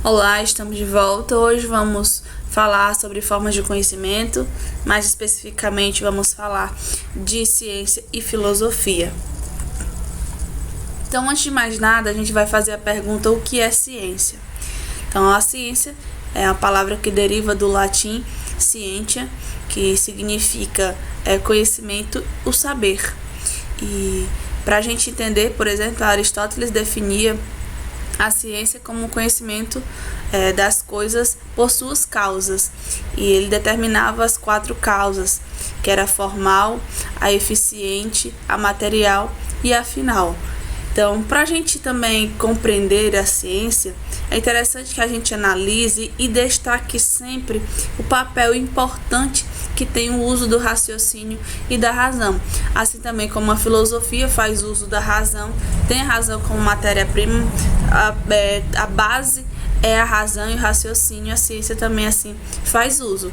Olá, estamos de volta. Hoje vamos falar sobre formas de conhecimento, mais especificamente vamos falar de ciência e filosofia. Então, antes de mais nada, a gente vai fazer a pergunta: o que é ciência? Então, a ciência é a palavra que deriva do latim scientia, que significa conhecimento, o saber. E para a gente entender, por exemplo, Aristóteles definia a ciência como o conhecimento das coisas por suas causas. E ele determinava as 4 causas, que era a formal, a eficiente, a material e a final. Então, para a gente também compreender a ciência, é interessante que a gente analise e destaque sempre o papel importante que tem o uso do raciocínio e da razão. Assim também como a filosofia faz uso da razão, tem a razão como matéria-prima, a base é a razão e o raciocínio, a ciência também assim faz uso.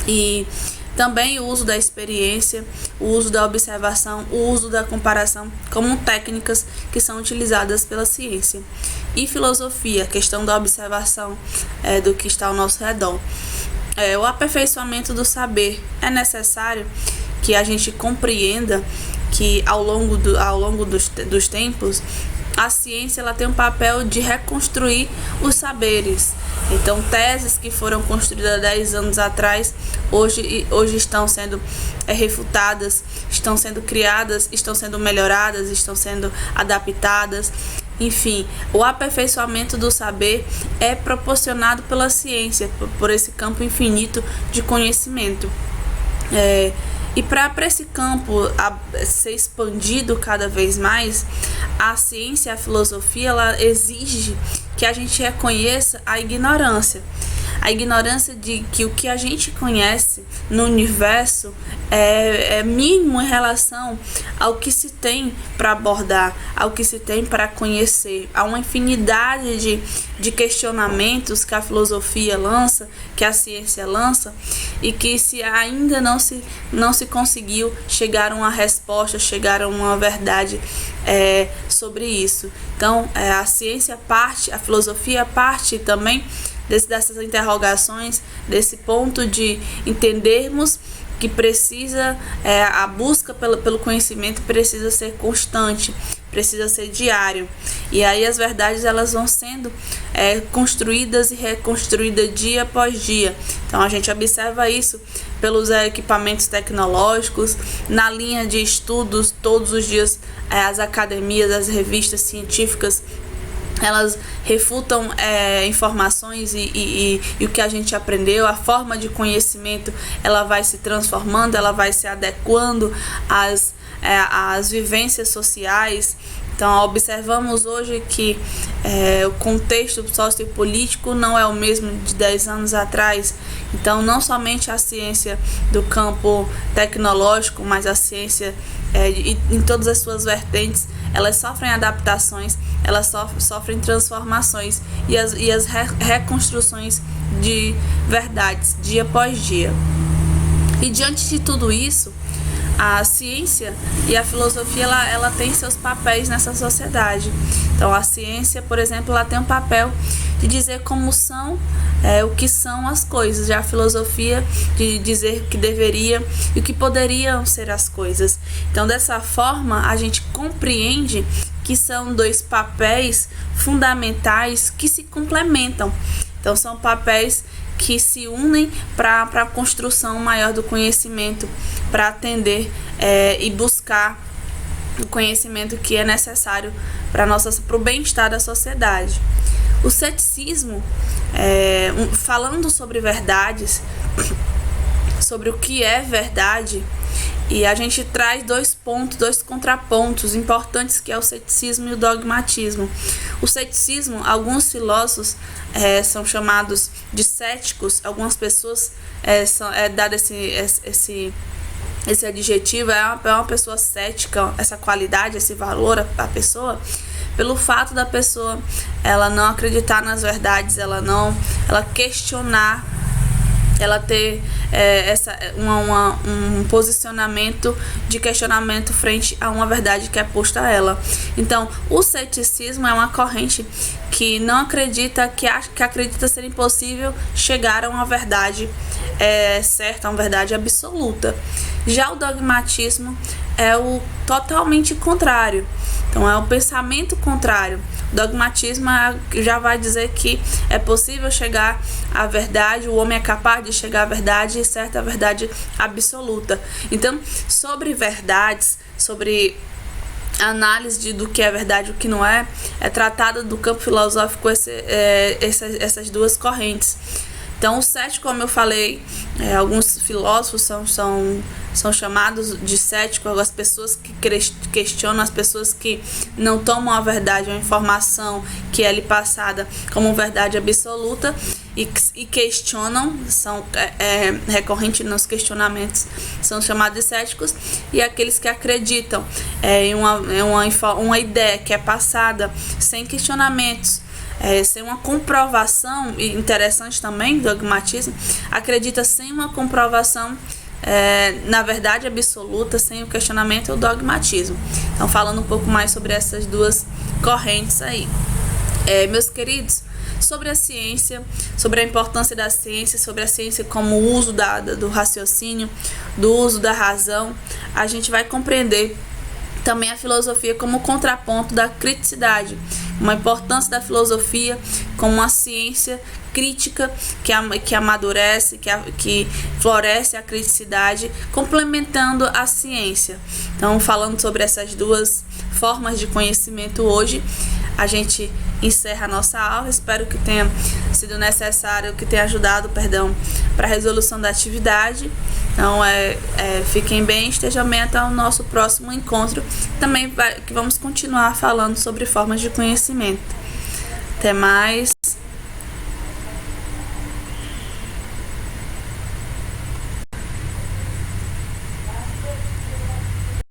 E também o uso da experiência, o uso da observação, o uso da comparação como técnicas que são utilizadas pela ciência. E filosofia, a questão da observação do que está ao nosso redor. O aperfeiçoamento do saber. É necessário que a gente compreenda que ao longo dos tempos, a ciência ela tem um papel de reconstruir os saberes. Então, teses que foram construídas há 10 anos atrás, hoje estão sendo refutadas, estão sendo criadas, estão sendo melhoradas, estão sendo adaptadas. Enfim, o aperfeiçoamento do saber é proporcionado pela ciência, por esse campo infinito de conhecimento. E para esse campo ser expandido cada vez mais, a ciência e a filosofia ela exige que a gente reconheça a ignorância. A ignorância de que o que a gente conhece no universo é mínimo em relação ao que se tem para abordar, ao que se tem para conhecer. Há uma infinidade de questionamentos que a filosofia lança, que a ciência lança, e que se ainda não se conseguiu chegar a uma resposta, chegar a uma verdade sobre isso. Então, a ciência parte, a filosofia parte também dessas interrogações, desse ponto de entendermos que precisa, a busca pelo conhecimento precisa ser constante, precisa ser diário. E aí as verdades elas vão sendo construídas e reconstruídas dia após dia. Então a gente observa isso pelos equipamentos tecnológicos, na linha de estudos, todos os dias as academias, as revistas científicas, elas refutam informações e o que a gente aprendeu, a forma de conhecimento ela vai se transformando, ela vai se adequando às vivências sociais. Então, observamos hoje que o contexto sociopolítico não é o mesmo de 10 anos atrás. Então, não somente a ciência do campo tecnológico, mas a ciência em todas as suas vertentes, elas sofrem adaptações, elas sofrem transformações e as reconstruções de verdades, dia após dia. E diante de tudo isso, a ciência e a filosofia ela tem seus papéis nessa sociedade. Então, a ciência, por exemplo, ela tem um papel de dizer como são, o que são as coisas. Já a filosofia de dizer o que deveria e o que poderiam ser as coisas. Então, dessa forma, a gente compreende que são 2 papéis fundamentais que se complementam. Então, são papéis que se unem para a construção maior do conhecimento, para atender e buscar o conhecimento que é necessário para o bem-estar da sociedade. O ceticismo, falando sobre verdades, sobre o que é verdade, e a gente traz 2 contrapontos importantes, que é o ceticismo e o dogmatismo. O ceticismo, alguns filósofos são chamados de céticos, algumas pessoas dado esse adjetivo, é uma pessoa cética, essa qualidade, esse valor à pessoa, pelo fato da pessoa ela não acreditar nas verdades, ela questionar, ela ter um posicionamento de questionamento frente a uma verdade que é posta a ela. Então, o ceticismo é uma corrente que não acredita, que acredita ser impossível chegar a uma verdade certa, uma verdade absoluta. Já o dogmatismo é o totalmente contrário. Então é o pensamento contrário. O dogmatismo já vai dizer que é possível chegar à verdade, o homem é capaz de chegar à verdade e certa verdade absoluta. Então, sobre verdades, sobre análise do que é verdade e o que não é tratada do campo filosófico essas duas correntes. Então, o cético, como eu falei, alguns filósofos são chamados de cético, as pessoas que questionam, as pessoas que não tomam a verdade, a informação que é lhe passada como verdade absoluta e questionam, são recorrentes nos questionamentos, são chamados de céticos, e aqueles que acreditam em uma ideia que é passada sem questionamentos, sem uma comprovação, e interessante também, dogmatismo, acredita sem uma comprovação na verdade absoluta, sem o questionamento, é o dogmatismo. Então, falando um pouco mais sobre essas duas correntes aí. Meus queridos, sobre a ciência, sobre a importância da ciência, sobre a ciência como uso do raciocínio, do uso da razão, a gente vai compreender também a filosofia como contraponto da criticidade, uma importância da filosofia como uma ciência crítica que amadurece, que floresce a criticidade, complementando a ciência. Então, falando sobre essas duas formas de conhecimento hoje, a gente encerra a nossa aula. Espero que tenha sido necessário, que tenha ajudado, para a resolução da atividade. Então, fiquem bem, estejam bem até o nosso próximo encontro. Também que vamos continuar falando sobre formas de conhecimento. Até mais.